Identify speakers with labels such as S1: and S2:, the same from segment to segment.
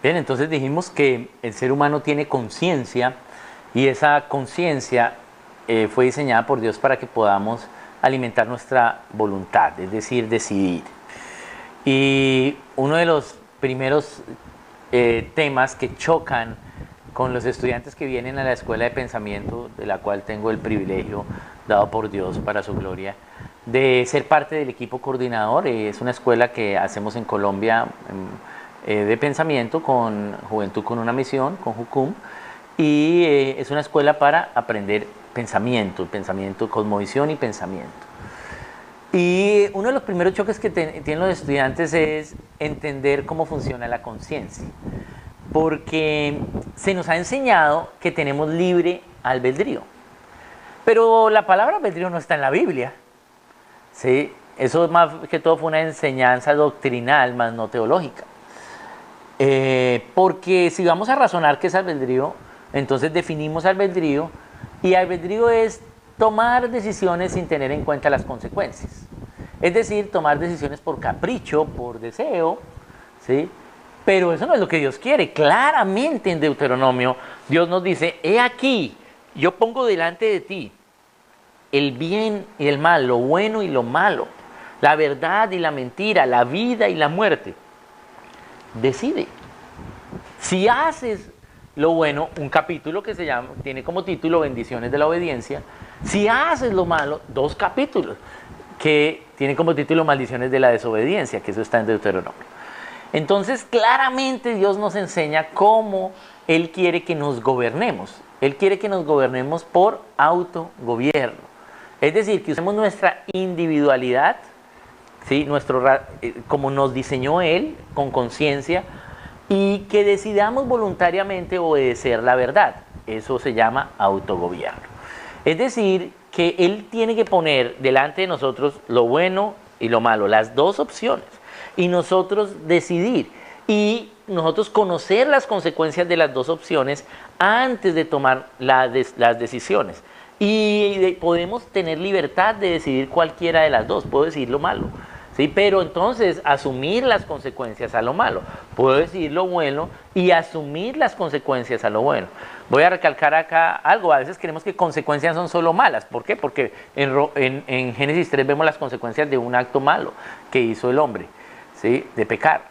S1: Bien, entonces dijimos que el ser humano tiene conciencia y esa conciencia fue diseñada por Dios para que podamos alimentar nuestra voluntad, es decir, decidir. Y uno de los primeros temas que chocan con los estudiantes que vienen a la escuela de pensamiento, de la cual tengo el privilegio dado por Dios para su gloria, de ser parte del equipo coordinador. Es una escuela que hacemos en Colombia de pensamiento con Juventud con una Misión, con Jucum, y es una escuela para aprender pensamiento, cosmovisión y pensamiento. Y uno de los primeros choques que tienen los estudiantes es entender cómo funciona la conciencia, porque se nos ha enseñado que tenemos libre albedrío, pero la palabra albedrío no está en la Biblia, ¿sí? Eso más que todo fue una enseñanza doctrinal, más no teológica. Porque si vamos a razonar qué es albedrío, entonces definimos albedrío, y albedrío es tomar decisiones sin tener en cuenta las consecuencias. Es decir, tomar decisiones por capricho, por deseo, ¿sí? Pero eso no es lo que Dios quiere. Claramente en Deuteronomio Dios nos dice: he aquí, yo pongo delante de ti el bien y el mal, lo bueno y lo malo, la verdad y la mentira, la vida y la muerte. Decide. Si haces lo bueno, un capítulo que tiene como título Bendiciones de la Obediencia. Si haces lo malo, 2 capítulos que tienen como título Maldiciones de la Desobediencia, que eso está en Deuteronomio. Entonces, claramente Dios nos enseña cómo Él quiere que nos gobernemos. Él quiere que nos gobernemos por autogobierno. Es decir, que usemos nuestra individualidad, ¿sí? Como nos diseñó Él, con conciencia, y que decidamos voluntariamente obedecer la verdad. Eso se llama autogobierno. Es decir, que Él tiene que poner delante de nosotros lo bueno y lo malo, las 2 opciones, y nosotros decidir, y nosotros conocer las consecuencias de las 2 opciones antes de tomar las decisiones. Y podemos tener libertad de decidir cualquiera de las 2. Puedo decidir lo malo, ¿sí? Pero entonces asumir las consecuencias a lo malo. Puedo decidir lo bueno y asumir las consecuencias a lo bueno. Voy a recalcar acá algo. A veces creemos que consecuencias son solo malas. ¿Por qué? Porque en Génesis 3 vemos las consecuencias de un acto malo que hizo el hombre, ¿sí? De pecar.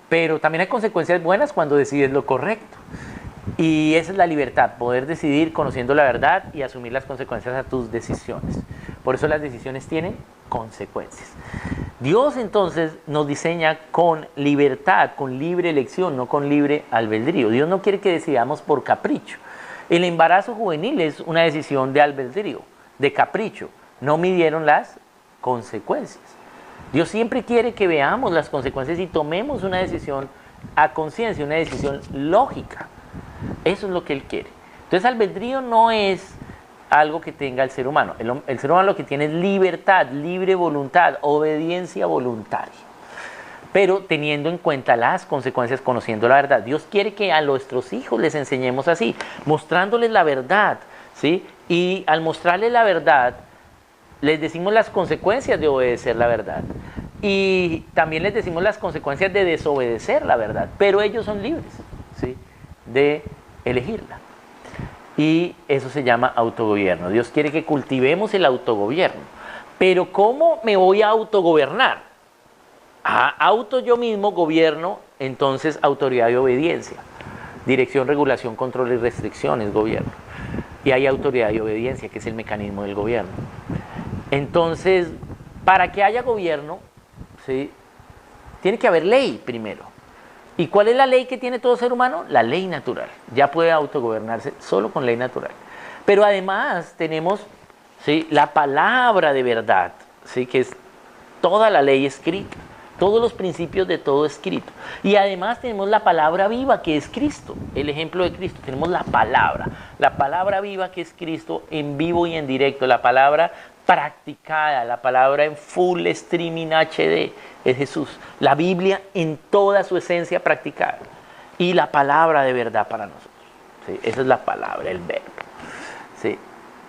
S1: Pero también hay consecuencias buenas cuando decides lo correcto. Y esa es la libertad, poder decidir conociendo la verdad y asumir las consecuencias a tus decisiones. Por eso las decisiones tienen consecuencias. Dios entonces nos diseña con libertad, con libre elección, no con libre albedrío. Dios no quiere que decidamos por capricho. El embarazo juvenil es una decisión de albedrío, de capricho. No midieron las consecuencias. Dios siempre quiere que veamos las consecuencias y tomemos una decisión a conciencia, una decisión lógica. Eso es lo que Él quiere. Entonces, albedrío no es algo que tenga el ser humano. El ser humano lo que tiene es libertad, libre voluntad, obediencia voluntaria. Pero teniendo en cuenta las consecuencias, conociendo la verdad. Dios quiere que a nuestros hijos les enseñemos así, mostrándoles la verdad, ¿sí? Y al mostrarles la verdad, les decimos las consecuencias de obedecer la verdad. Y también les decimos las consecuencias de desobedecer la verdad. Pero ellos son libres, ¿sí? De elegirla. Y eso se llama autogobierno. Dios quiere que cultivemos el autogobierno. Pero ¿cómo me voy a autogobernar? Yo mismo gobierno, entonces autoridad y obediencia. Dirección, regulación, control y restricciones, gobierno. Y hay autoridad y obediencia, que es el mecanismo del gobierno. Entonces, para que haya gobierno, ¿sí? Tiene que haber ley primero. ¿Y cuál es la ley que tiene todo ser humano? La ley natural. Ya puede autogobernarse solo con ley natural. Pero además tenemos, ¿sí? La palabra de verdad, ¿sí? Que es toda la ley escrita, todos los principios de todo escrito. Y además tenemos la palabra viva, que es Cristo, el ejemplo de Cristo. Tenemos la palabra viva, que es Cristo, en vivo y en directo, la palabra practicada, la palabra en full streaming HD, es Jesús. La Biblia en toda su esencia practicada. Y la palabra de verdad para nosotros, ¿sí? Esa es la palabra, el verbo, ¿sí?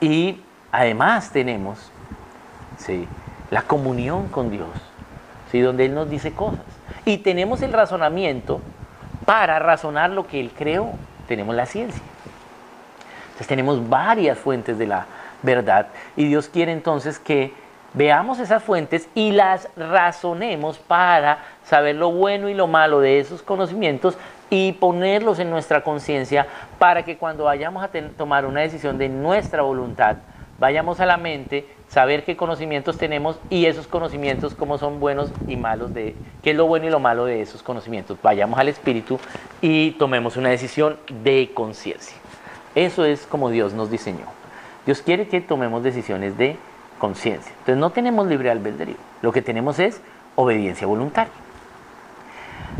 S1: Y además tenemos, ¿sí? La comunión con Dios, ¿sí? Donde Él nos dice cosas. Y tenemos el razonamiento para razonar lo que Él creó. Tenemos la ciencia. Entonces tenemos varias fuentes de la verdad y Dios quiere entonces que veamos esas fuentes y las razonemos para saber lo bueno y lo malo de esos conocimientos y ponerlos en nuestra conciencia para que cuando vayamos a tomar una decisión de nuestra voluntad, vayamos a la mente, saber qué conocimientos tenemos y esos conocimientos cómo son buenos y malos, qué es lo bueno y lo malo de esos conocimientos. Vayamos al espíritu y tomemos una decisión de conciencia. Eso es como Dios nos diseñó. Dios quiere que tomemos decisiones de conciencia. Entonces no tenemos libre albedrío. Lo que tenemos es obediencia voluntaria.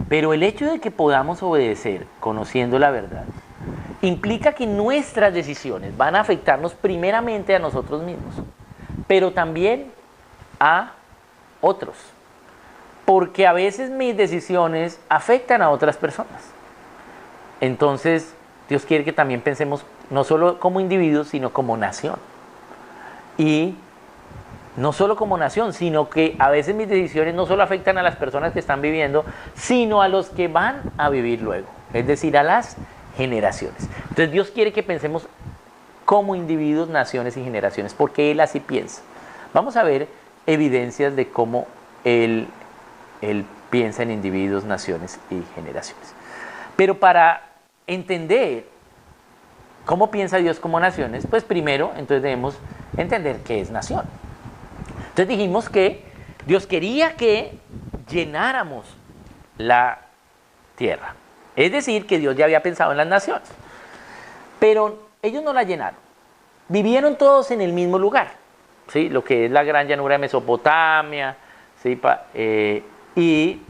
S1: Pero el hecho de que podamos obedecer conociendo la verdad implica que nuestras decisiones van a afectarnos primeramente a nosotros mismos, pero también a otros. Porque a veces mis decisiones afectan a otras personas. Entonces, Dios quiere que también pensemos no solo como individuos, sino como nación. Y no solo como nación, sino que a veces mis decisiones no solo afectan a las personas que están viviendo, sino a los que van a vivir luego, es decir, a las generaciones. Entonces Dios quiere que pensemos como individuos, naciones y generaciones, porque Él así piensa. Vamos a ver evidencias de cómo Él piensa en individuos, naciones y generaciones. Pero para entender cómo piensa Dios como naciones, pues primero entonces debemos entender qué es nación. Entonces dijimos que Dios quería que llenáramos la tierra. Es decir, que Dios ya había pensado en las naciones. Pero ellos no la llenaron. Vivieron todos en el mismo lugar, ¿sí? Lo que es la gran llanura de Mesopotamia, ¿sí? Y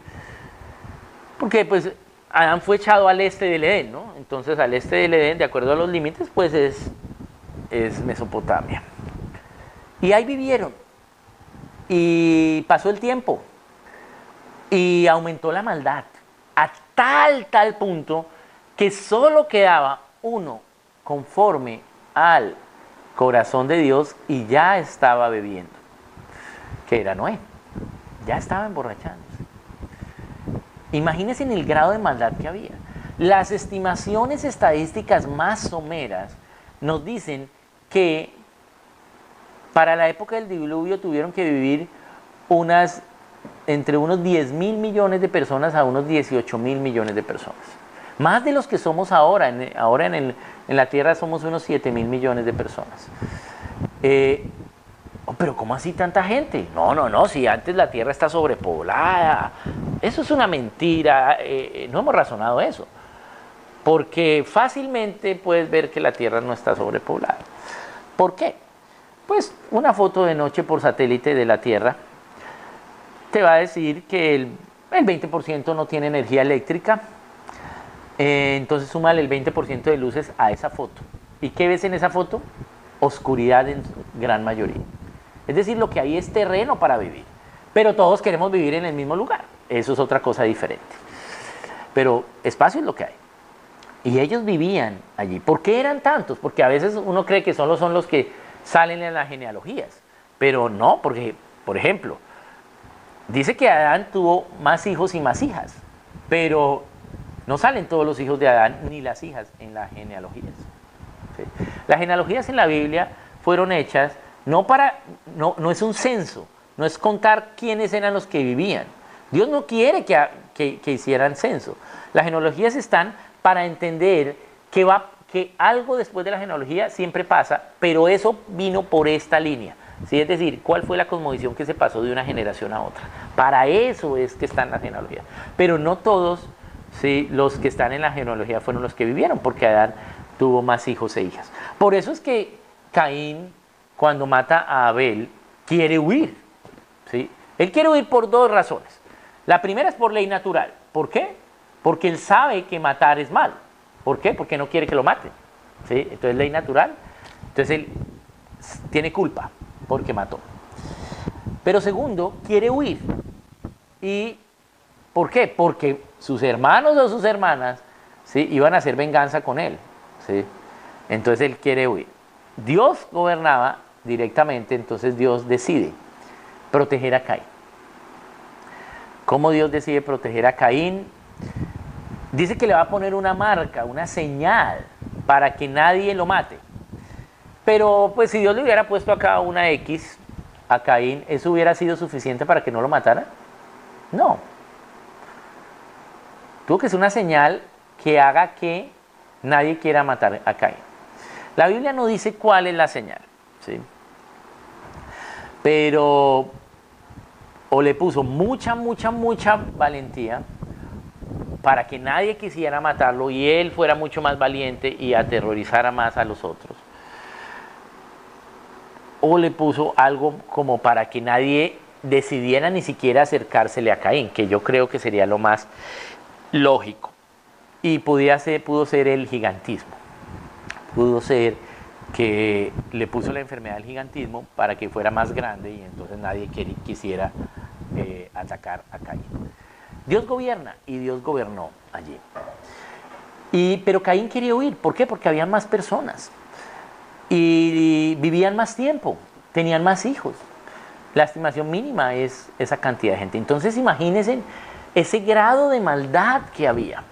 S1: porque pues Adán fue echado al este del Edén, ¿no? Entonces al este del Edén, de acuerdo a los límites, pues es Mesopotamia. Y ahí vivieron. Y pasó el tiempo y aumentó la maldad a tal punto que solo quedaba uno conforme al corazón de Dios y ya estaba bebiendo, que era Noé. Ya estaba emborrachándose. Imagínense en el grado de maldad que había. Las estimaciones estadísticas más someras nos dicen que para la época del diluvio tuvieron que vivir entre unos 10.000 millones de personas a unos 18.000 millones de personas. Más de los que somos ahora. En la Tierra somos unos 7.000 millones de personas. Pero ¿cómo así tanta gente? No, si antes la Tierra está sobrepoblada. Eso es una mentira. No hemos razonado eso. Porque fácilmente puedes ver que la Tierra no está sobrepoblada. ¿Por qué? Pues una foto de noche por satélite de la Tierra te va a decir que el 20% no tiene energía eléctrica. Entonces súmale el 20% de luces a esa foto. ¿Y qué ves en esa foto? Oscuridad en gran mayoría. Es decir, lo que hay es terreno para vivir. Pero todos queremos vivir en el mismo lugar. Eso es otra cosa diferente. Pero espacio es lo que hay. Y ellos vivían allí. ¿Por qué eran tantos? Porque a veces uno cree que solo son los que salen en las genealogías. Pero no, porque, por ejemplo, dice que Adán tuvo más hijos y más hijas. Pero no salen todos los hijos de Adán ni las hijas en las genealogías. ¿Sí? Las genealogías en la Biblia fueron hechas no es un censo, no es contar quiénes eran los que vivían. Dios no quiere que hicieran censo. Las genealogías están para entender que algo después de la genealogía siempre pasa, pero eso vino por esta línea. ¿Sí? Es decir, ¿cuál fue la cosmovisión que se pasó de una generación a otra? Para eso es que están las genealogías. Pero no todos, ¿sí?, los que están en la genealogía fueron los que vivieron, porque Adán tuvo más hijos e hijas. Por eso es que Caín, cuando mata a Abel, quiere huir. ¿Sí? Él quiere huir por dos razones. La primera es por ley natural. ¿Por qué? Porque él sabe que matar es malo. ¿Por qué? Porque no quiere que lo maten. ¿Sí? Entonces, ley natural. Entonces, él tiene culpa porque mató. Pero segundo, quiere huir. ¿Y por qué? Porque sus hermanos o sus hermanas, ¿sí?, iban a hacer venganza con él. ¿Sí? Entonces, él quiere huir. Dios gobernaba directamente, entonces Dios decide proteger a Caín. ¿Cómo Dios decide proteger a Caín? Dice que le va a poner una marca, una señal, para que nadie lo mate. Pero pues si Dios le hubiera puesto acá una X a Caín, ¿eso hubiera sido suficiente para que no lo matara? No. Tuvo que ser una señal que haga que nadie quiera matar a Caín. La Biblia no dice cuál es la señal, ¿sí? Pero o le puso mucha valentía para que nadie quisiera matarlo y él fuera mucho más valiente y aterrorizara más a los otros. O le puso algo como para que nadie decidiera ni siquiera acercársele a Caín, que yo creo que sería lo más lógico. Y pudo ser el gigantismo. Pudo ser que le puso la enfermedad del gigantismo para que fuera más grande y entonces nadie quisiera atacar a Caín. Dios gobierna y Dios gobernó allí. Pero Caín quería huir. ¿Por qué? Porque había más personas y vivían más tiempo, tenían más hijos. La estimación mínima es esa cantidad de gente. Entonces imagínense ese grado de maldad que había,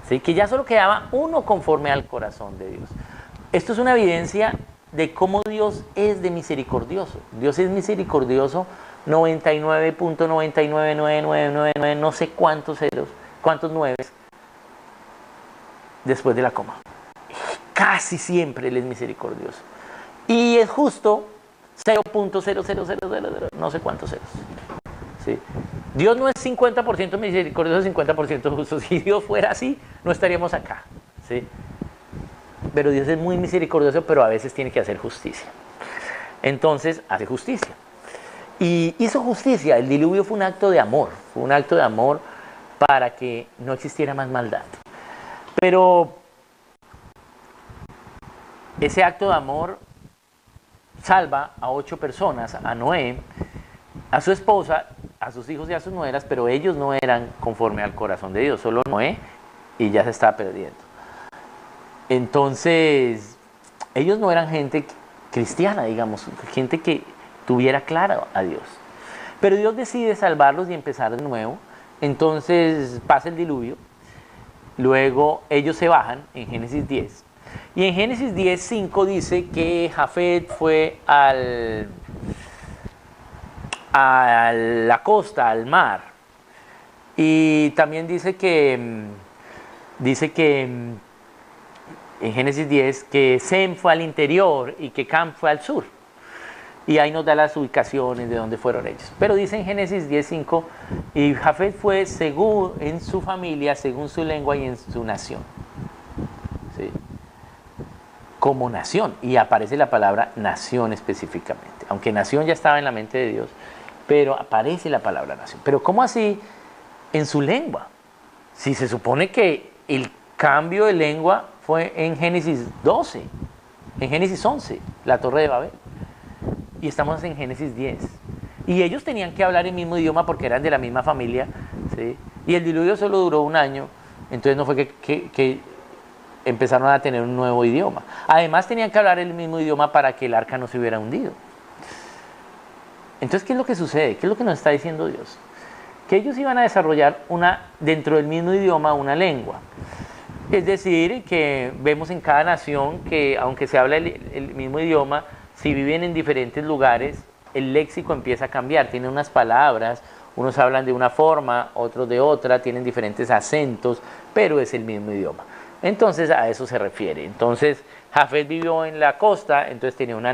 S1: ¿sí? Que ya solo quedaba uno conforme al corazón de Dios. Esto es una evidencia de cómo Dios es de misericordioso. Dios es misericordioso 99.99999, no sé cuántos ceros, cuántos nueves después de la coma. Casi siempre Él es misericordioso. Y es justo 0.00000, no sé cuántos ceros. ¿Sí? Dios no es 50% misericordioso, 50% justo. Si Dios fuera así, no estaríamos acá. ¿Sí? Pero Dios es muy misericordioso, pero a veces tiene que hacer justicia. Entonces, hace justicia. Y hizo justicia. El diluvio fue un acto de amor. Fue un acto de amor para que no existiera más maldad. Pero ese acto de amor salva a 8 personas, a Noé, a su esposa, a sus hijos y a sus nueras, pero ellos no eran conforme al corazón de Dios, solo Noé, y ya se estaba perdiendo. Entonces, ellos no eran gente cristiana, digamos, gente que tuviera claro a Dios. Pero Dios decide salvarlos y empezar de nuevo. Entonces pasa el diluvio. Luego ellos se bajan en Génesis 10. Y en Génesis 10:5 dice que Jafet fue a la costa, al mar. Y también dice que en Génesis 10 que Sem fue al interior y que Cam fue al sur. Y ahí nos da las ubicaciones de dónde fueron ellos. Pero dice en Génesis 10:5, y Jafet fue según en su familia, según su lengua y en su nación. ¿Sí? Como nación. Y aparece la palabra nación específicamente. Aunque nación ya estaba en la mente de Dios, pero aparece la palabra nación. Pero ¿cómo así en su lengua? Si se supone que el cambio de lengua fue en Génesis 12, en Génesis 11, la Torre de Babel. Y estamos en Génesis 10. Y ellos tenían que hablar el mismo idioma porque eran de la misma familia, ¿sí? Y el diluvio solo duró un año, entonces no fue que empezaron a tener un nuevo idioma. Además tenían que hablar el mismo idioma para que el arca no se hubiera hundido. Entonces, ¿qué es lo que sucede? ¿Qué es lo que nos está diciendo Dios? Que ellos iban a desarrollar dentro del mismo idioma una lengua. Es decir, que vemos en cada nación que aunque se habla el mismo idioma, si viven en diferentes lugares, el léxico empieza a cambiar. Tienen unas palabras, unos hablan de una forma, otros de otra, tienen diferentes acentos, pero es el mismo idioma. Entonces a eso se refiere. Entonces Jafet vivió en la costa, entonces tenía un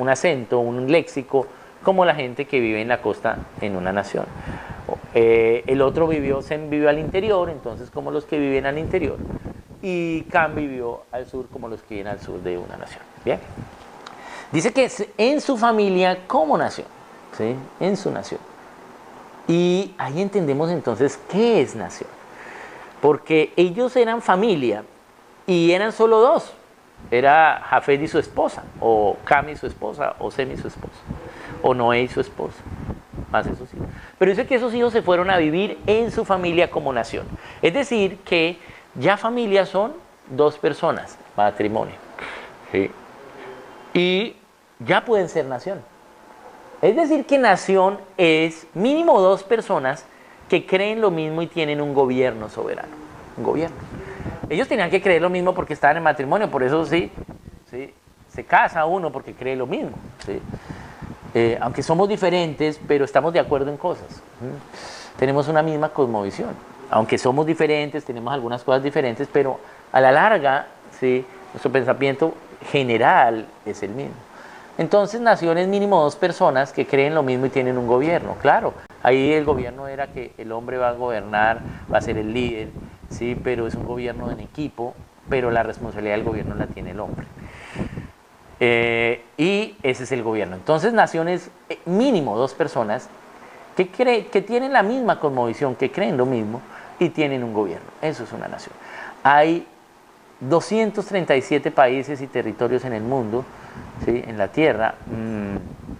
S1: acento, un léxico, como la gente que vive en la costa en una nación. El otro Sem vivió al interior, entonces como los que viven al interior. Y Cam vivió al sur, como los que viven al sur de una nación. Bien. Dice que es en su familia como nación, ¿sí? En su nación. Y ahí entendemos entonces qué es nación. Porque ellos eran familia y eran solo dos. Era Jafet y su esposa, o Cam y su esposa, o Sem y su esposa, o Noé y su esposa, más esos hijos. Pero dice que esos hijos se fueron a vivir en su familia como nación. Es decir, que ya familia son 2 personas, matrimonio. ¿Sí? Y ya pueden ser nación. Es decir, que nación es mínimo 2 personas que creen lo mismo y tienen un gobierno soberano. un gobierno. Ellos tenían que creer lo mismo porque estaban en matrimonio, por eso sí, se casa uno porque cree lo mismo. ¿Sí? Aunque somos diferentes, pero estamos de acuerdo en cosas. Tenemos una misma cosmovisión. Aunque somos diferentes, tenemos algunas cosas diferentes, pero a la larga, ¿sí? Nuestro pensamiento general es el mismo. Entonces, naciones mínimo 2 personas que creen lo mismo y tienen un gobierno. Claro, ahí el gobierno era que el hombre va a gobernar, va a ser el líder, ¿sí? Pero es un gobierno en equipo, pero la responsabilidad del gobierno la tiene el hombre. Y ese es el gobierno. Entonces, naciones mínimo 2 personas que tienen la misma cosmovisión, que creen lo mismo y tienen un gobierno. Eso es una nación. Hay 237 países y territorios en el mundo, ¿sí? En la tierra,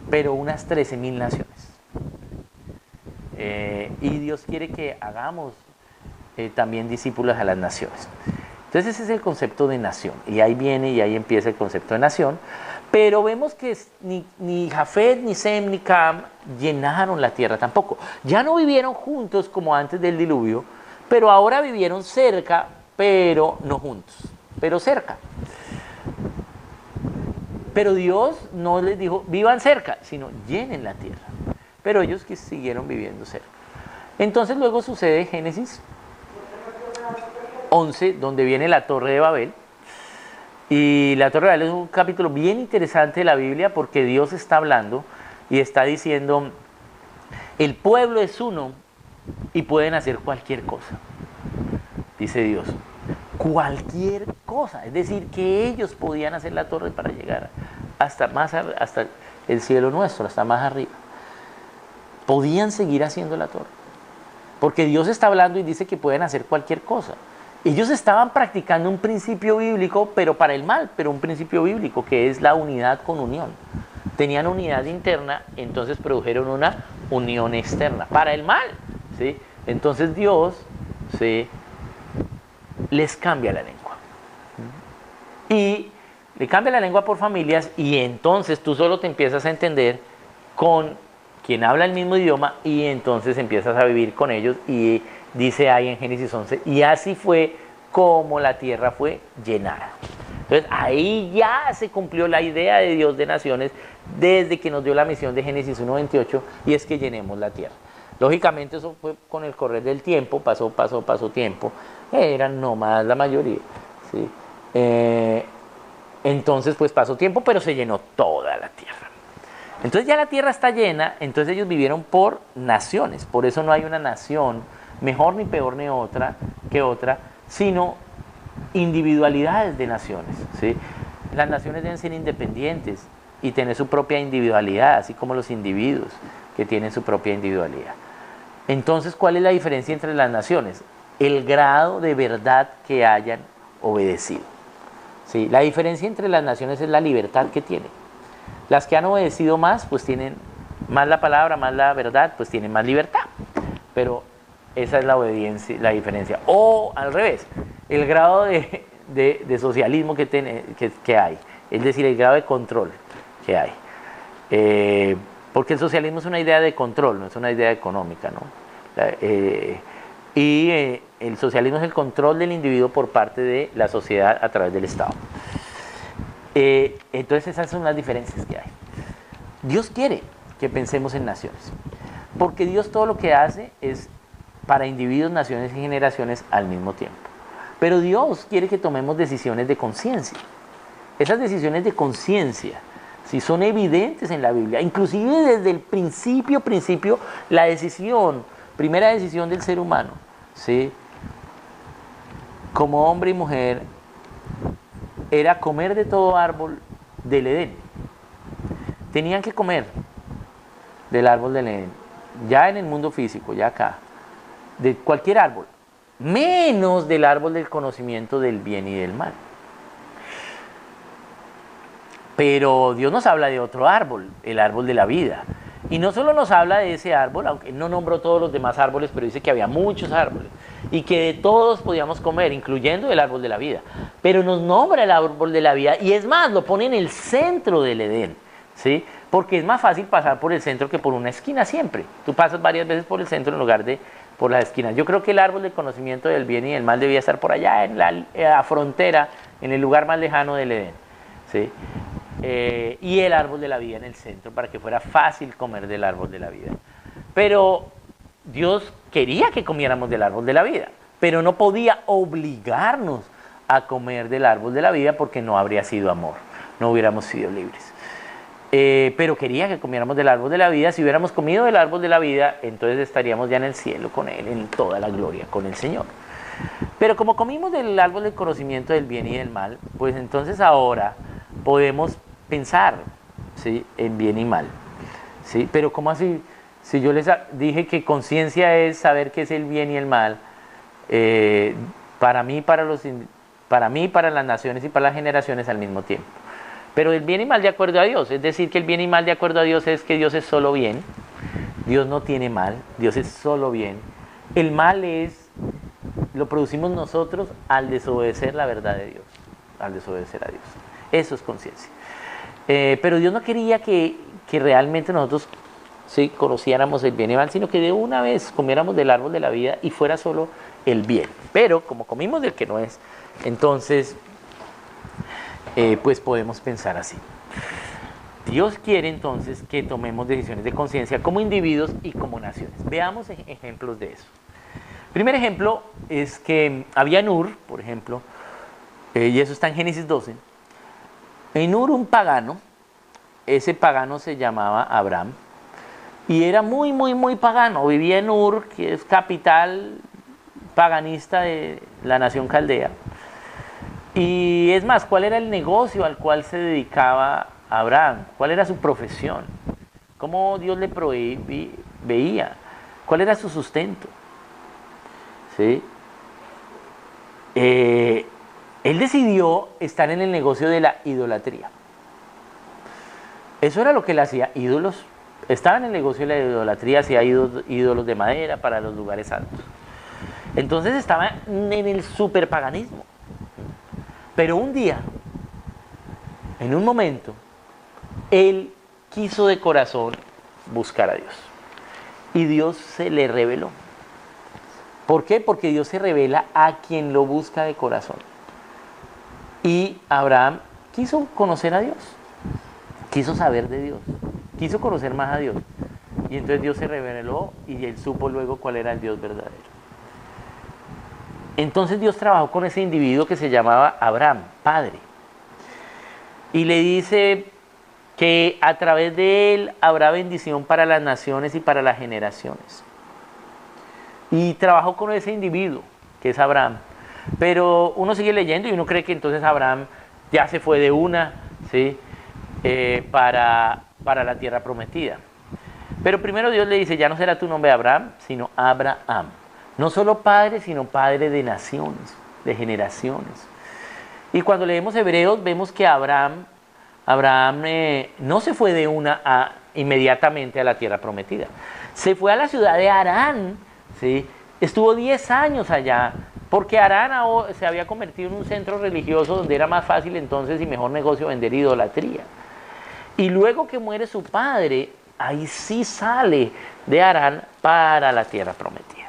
S1: pero unas 13.000 naciones. Y Dios quiere que hagamos también discípulos a las naciones. Entonces ese es el concepto de nación, y ahí viene y ahí empieza el concepto de nación, pero vemos que ni Jafet, ni Sem, ni Cam llenaron la tierra tampoco. Ya no vivieron juntos como antes del diluvio, pero ahora vivieron cerca, pero no juntos, pero cerca. Pero Dios no les dijo, vivan cerca, sino llenen la tierra. Pero ellos que siguieron viviendo cerca. Entonces luego sucede Génesis 11, donde viene la Torre de Babel. Y la Torre de Babel es un capítulo bien interesante de la Biblia porque Dios está hablando y está diciendo, el pueblo es uno y pueden hacer cualquier cosa, dice Dios. Cualquier cosa, es decir, que ellos podían hacer la torre para llegar hasta el cielo nuestro, hasta más arriba. Podían seguir haciendo la torre, porque Dios está hablando y dice que pueden hacer cualquier cosa. Ellos estaban practicando un principio bíblico, pero para el mal, pero un principio bíblico que es la unidad con unión. Tenían unidad interna, entonces produjeron una unión externa, para el mal, ¿sí? Entonces Dios, ¿sí?, les cambia la lengua. Y le cambia la lengua por familias, y entonces tú solo te empiezas a entender con quien habla el mismo idioma, y entonces empiezas a vivir con ellos, y dice ahí en Génesis 11, y así fue como la tierra fue llenada. Entonces ahí ya se cumplió la idea de Dios de naciones desde que nos dio la misión de Génesis 1:28, y es que llenemos la tierra. Lógicamente eso fue con el correr del tiempo, pasó tiempo, eran nómadas la mayoría, ¿sí? Entonces pues pasó tiempo, pero se llenó toda la tierra. Entonces ya la tierra está llena, entonces ellos vivieron por naciones, por eso no hay una nación mejor ni peor ni otra que otra, sino individualidades de naciones, ¿sí? Las naciones deben ser independientes y tener su propia individualidad, así como los individuos que tienen su propia individualidad. Entonces, ¿cuál es la diferencia entre las naciones? El grado de verdad que hayan obedecido, ¿sí? La diferencia entre las naciones es la libertad que tienen. Las que han obedecido más, pues tienen más la palabra, más la verdad, pues tienen más libertad. Pero esa es la obediencia, la diferencia. O al revés, el grado de socialismo que hay, es decir, el grado de control que hay. Porque el socialismo es una idea de control, no es una idea económica, ¿no? El socialismo es el control del individuo por parte de la sociedad a través del Estado. Entonces esas son las diferencias que hay. Dios quiere que pensemos en naciones, porque Dios todo lo que hace es para individuos, naciones y generaciones al mismo tiempo. Pero Dios quiere que tomemos decisiones de conciencia. Esas decisiones de conciencia, si son evidentes en la Biblia, inclusive desde el principio, la primera decisión del ser humano, ¿sí?, como hombre y mujer, era comer de todo árbol del Edén. Tenían que comer del árbol del Edén, ya en el mundo físico, ya acá, de cualquier árbol, menos del árbol del conocimiento del bien y del mal. Pero Dios nos habla de otro árbol, el árbol de la vida. Y no solo nos habla de ese árbol, aunque no nombró todos los demás árboles, pero dice que había muchos árboles y que de todos podíamos comer, incluyendo el árbol de la vida. Pero nos nombra el árbol de la vida, y es más, lo pone en el centro del Edén, ¿sí? Porque es más fácil pasar por el centro que por una esquina siempre. Tú pasas varias veces por el centro en lugar de por las esquinas. Yo creo que el árbol del conocimiento del bien y del mal debía estar por allá en la frontera, en el lugar más lejano del Edén, ¿sí? Y el árbol de la vida en el centro, para que fuera fácil comer del árbol de la vida. Pero Dios quería que comiéramos del árbol de la vida, pero no podía obligarnos a comer del árbol de la vida porque no habría sido amor, no hubiéramos sido libres. Pero quería que comiéramos del árbol de la vida. Si hubiéramos comido del árbol de la vida, entonces estaríamos ya en el cielo con Él, en toda la gloria, con el Señor. Pero como comimos del árbol del conocimiento del bien y del mal, pues entonces ahora podemos pensar, ¿sí?, en bien y mal, ¿sí? Pero ¿cómo así? Si yo les dije que conciencia es saber qué es el bien y el mal, para mí, para las naciones y para las generaciones al mismo tiempo. Pero el bien y mal de acuerdo a Dios, es decir, que el bien y mal de acuerdo a Dios es que Dios es solo bien, Dios no tiene mal, Dios es solo bien. El mal lo producimos nosotros al desobedecer la verdad de Dios, al desobedecer a Dios. Eso es conciencia. Pero Dios no quería que realmente nosotros, sí, conociéramos el bien y el mal, sino que de una vez comiéramos del árbol de la vida y fuera solo el bien. Pero como comimos del que no es, entonces pues podemos pensar así. Dios quiere entonces que tomemos decisiones de conciencia como individuos y como naciones. Veamos ejemplos de eso. Primer ejemplo es que había en Ur, por ejemplo, y eso está en Génesis 12. En Ur, un pagano, ese pagano se llamaba Abraham, y era muy, muy, muy pagano. Vivía en Ur, que es capital paganista de la nación caldea. Y es más, ¿cuál era el negocio al cual se dedicaba Abraham? ¿Cuál era su profesión? ¿Cómo Dios le veía? ¿Cuál era su sustento? ¿Sí? Él decidió estar en el negocio de la idolatría. Eso era lo que él hacía, ídolos. Estaba en el negocio de la idolatría, hacía ídolos de madera para los lugares santos. Entonces estaba en el superpaganismo. Pero un día, en un momento, él quiso de corazón buscar a Dios. Y Dios se le reveló. ¿Por qué? Porque Dios se revela a quien lo busca de corazón. Y Abraham quiso conocer a Dios. Quiso saber de Dios. Quiso conocer más a Dios. Y entonces Dios se reveló y él supo luego cuál era el Dios verdadero. Entonces Dios trabajó con ese individuo que se llamaba Abraham, padre. Y le dice que a través de él habrá bendición para las naciones y para las generaciones. Y trabajó con ese individuo, que es Abraham. Pero uno sigue leyendo y uno cree que entonces Abraham ya se fue de una, ¿sí?, para la tierra prometida. Pero primero Dios le dice, ya no será tu nombre Abraham, sino Abraham. No solo padre, sino padre de naciones, de generaciones. Y cuando leemos Hebreos, vemos que Abraham no se fue de una inmediatamente a la tierra prometida. Se fue a la ciudad de Harán, ¿sí? Estuvo 10 años allá, porque Harán se había convertido en un centro religioso donde era más fácil entonces y mejor negocio vender idolatría. Y luego que muere su padre, ahí sí sale de Harán para la tierra prometida.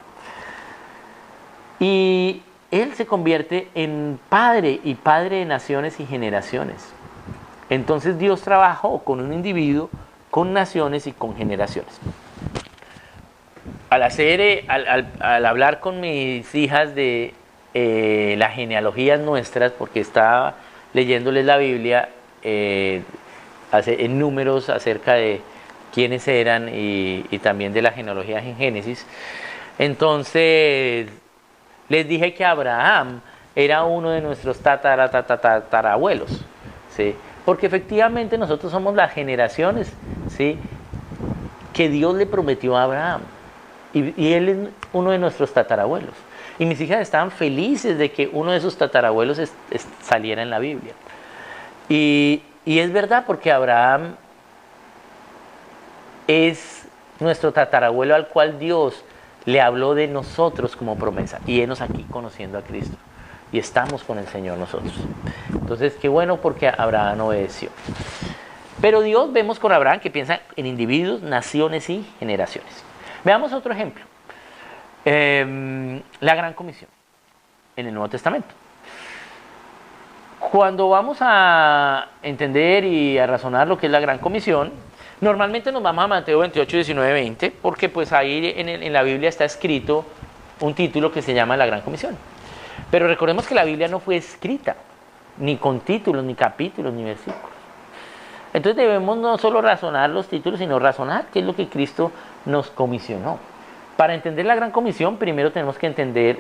S1: Y él se convierte en padre y padre de naciones y generaciones. Entonces Dios trabajó con un individuo, con naciones y con generaciones. Al hablar con mis hijas de las genealogías nuestras, porque estaba leyéndoles la Biblia en números acerca de quiénes eran y también de las genealogías en Génesis, entonces les dije que Abraham era uno de nuestros tatarabuelos, ¿sí? Porque efectivamente nosotros somos las generaciones, ¿sí?, que Dios le prometió a Abraham. Y él es uno de nuestros tatarabuelos. Y mis hijas estaban felices de que uno de sus tatarabuelos saliera en la Biblia. Y es verdad, porque Abraham es nuestro tatarabuelo al cual Dios le habló de nosotros como promesa. Y enos aquí conociendo a Cristo. Y estamos con el Señor nosotros. Entonces, qué bueno, porque Abraham obedeció. Pero Dios, vemos con Abraham que piensa en individuos, naciones y generaciones. Veamos otro ejemplo. La Gran Comisión en el Nuevo Testamento. Cuando vamos a entender y a razonar lo que es la Gran Comisión, normalmente nos vamos a Mateo 28, 19, 20, porque pues ahí en la Biblia está escrito un título que se llama la Gran Comisión. Pero recordemos que la Biblia no fue escrita, ni con títulos, ni capítulos, ni versículos. Entonces debemos no solo razonar los títulos, sino razonar qué es lo que Cristo nos comisionó. Para entender la Gran Comisión, primero tenemos que entender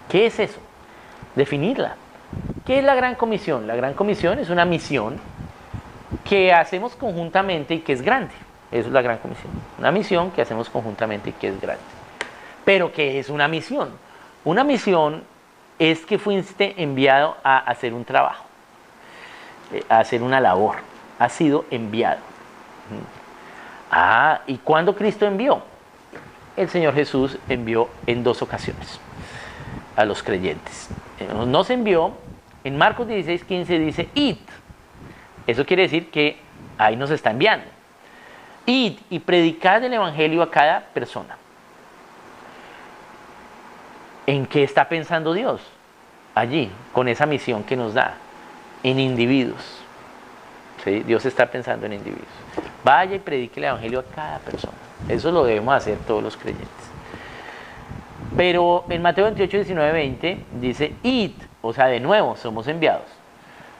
S1: qué es eso, definirla. ¿Qué es la Gran Comisión? La Gran Comisión es una misión que hacemos conjuntamente y que es grande. Eso es la Gran Comisión. Una misión que hacemos conjuntamente y que es grande. Pero ¿qué es una misión? Una misión es que fuiste enviado a hacer un trabajo, a hacer una labor. Ha sido enviado. ¿Y cuándo Cristo envió? El Señor Jesús envió en 2 ocasiones a los creyentes. Nos envió, en Marcos 16, 15 dice, id. Eso quiere decir que ahí nos está enviando. Id y predicad el Evangelio a cada persona. ¿En qué está pensando Dios? Allí, con esa misión que nos da, en individuos. ¿Sí? Dios está pensando en individuos. Vaya y predique el Evangelio a cada persona. Eso lo debemos hacer todos los creyentes. Pero en Mateo 28, 19, 20 dice id, o sea, de nuevo somos enviados.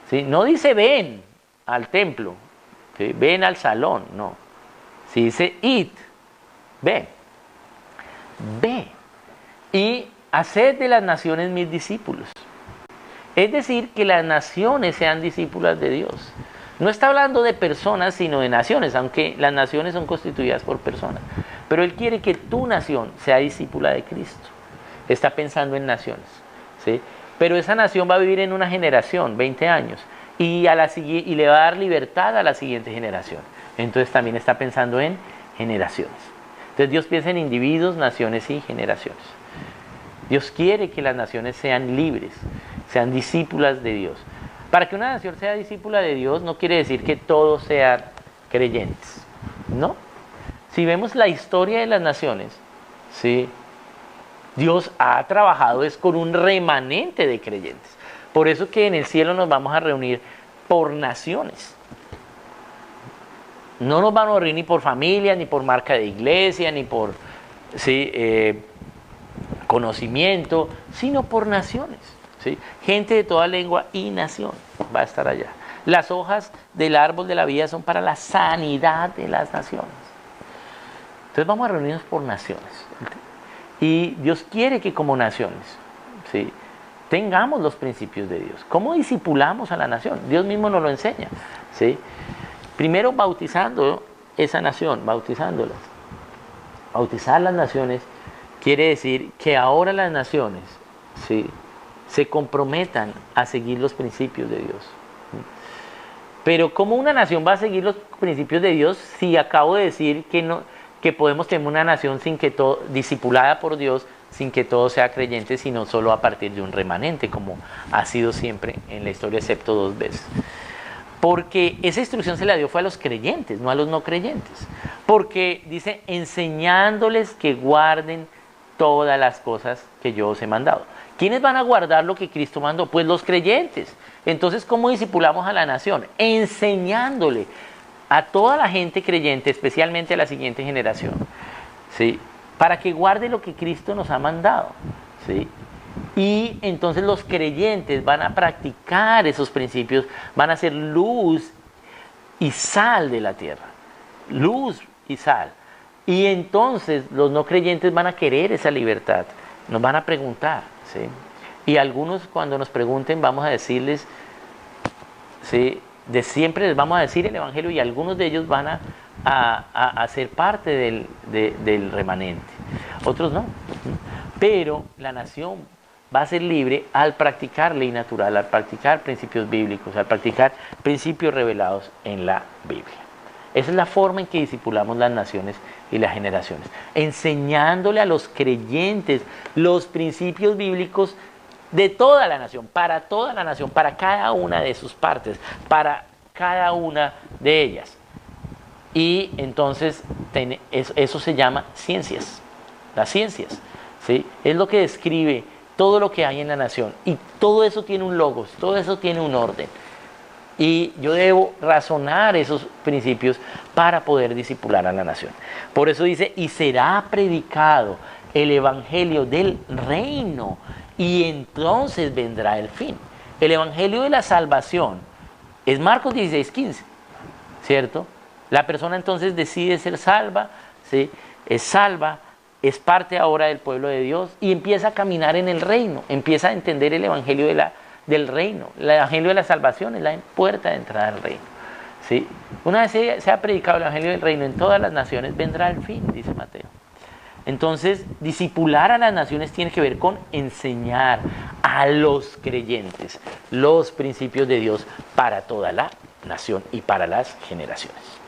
S1: ¿Sí? No dice ven al templo, ¿sí? Ven al salón, no. Si dice id, ve. Ve. Y haced de las naciones mis discípulos. Es decir, que las naciones sean discípulas de Dios. No está hablando de personas, sino de naciones, aunque las naciones son constituidas por personas. Pero Él quiere que tu nación sea discípula de Cristo. Está pensando en naciones, ¿sí? Pero esa nación va a vivir en una generación, 20 años, y le va a dar libertad a la siguiente generación. Entonces también está pensando en generaciones. Entonces Dios piensa en individuos, naciones y generaciones. Dios quiere que las naciones sean libres, sean discípulas de Dios. Para que una nación sea discípula de Dios no quiere decir que todos sean creyentes, ¿no? Si vemos la historia de las naciones, ¿sí? Dios ha trabajado es con un remanente de creyentes. Por eso que en el cielo nos vamos a reunir por naciones. No nos vamos a reunir ni por familia, ni por marca de iglesia, ni por conocimiento, sino por naciones. ¿Sí? Gente de toda lengua y nación va a estar allá. Las hojas del árbol de la vida son para la sanidad de las naciones. Entonces vamos a reunirnos por naciones. Y Dios quiere que como naciones, ¿sí?, tengamos los principios de Dios. ¿Cómo discipulamos a la nación? Dios mismo nos lo enseña, ¿sí? Primero bautizando esa nación, bautizándolas. Bautizar las naciones quiere decir que ahora las naciones, ¿sí?, se comprometan a seguir los principios de Dios. Pero ¿cómo una nación va a seguir los principios de Dios si acabo de decir que podemos tener una nación sin que todo, discipulada por Dios, sin que todo sea creyente, sino solo a partir de un remanente, como ha sido siempre en la historia, excepto 2 veces? Porque esa instrucción se la dio fue a los creyentes, no a los no creyentes. Porque dice, enseñándoles que guarden todas las cosas que yo os he mandado. ¿Quiénes van a guardar lo que Cristo mandó? Pues los creyentes. Entonces, ¿cómo discipulamos a la nación? Enseñándole a toda la gente creyente, especialmente a la siguiente generación, ¿sí?, para que guarde lo que Cristo nos ha mandado, ¿sí? Y entonces los creyentes van a practicar esos principios, van a ser luz y sal de la tierra. Luz y sal. Y entonces los no creyentes van a querer esa libertad. Nos van a preguntar, ¿sí? Y algunos cuando nos pregunten vamos a decirles, ¿sí?, de siempre les vamos a decir el Evangelio, y algunos de ellos van a ser parte del remanente. Otros no. Pero la nación va a ser libre al practicar ley natural, al practicar principios bíblicos, al practicar principios revelados en la Biblia. Esa es la forma en que discipulamos las naciones y las generaciones, enseñándole a los creyentes los principios bíblicos de toda la nación, para cada una de sus partes, para cada una de ellas. Y entonces eso se llama ciencias, las ciencias, ¿sí? Es lo que describe todo lo que hay en la nación. Y todo eso tiene un logos, todo eso tiene un orden. Y yo debo razonar esos principios para poder discipular a la nación. Por eso dice, y será predicado el evangelio del reino, y entonces vendrá el fin. El evangelio de la salvación es Marcos 16:15, ¿cierto? La persona entonces decide ser salva, ¿sí? Es salva, es parte ahora del pueblo de Dios y empieza a caminar en el reino, empieza a entender el evangelio del reino. El evangelio de la salvación es la puerta de entrada al reino, ¿sí? Una vez se ha predicado el evangelio del reino en todas las naciones, vendrá el fin, dice Mateo. Entonces, discipular a las naciones tiene que ver con enseñar a los creyentes los principios de Dios para toda la nación y para las generaciones.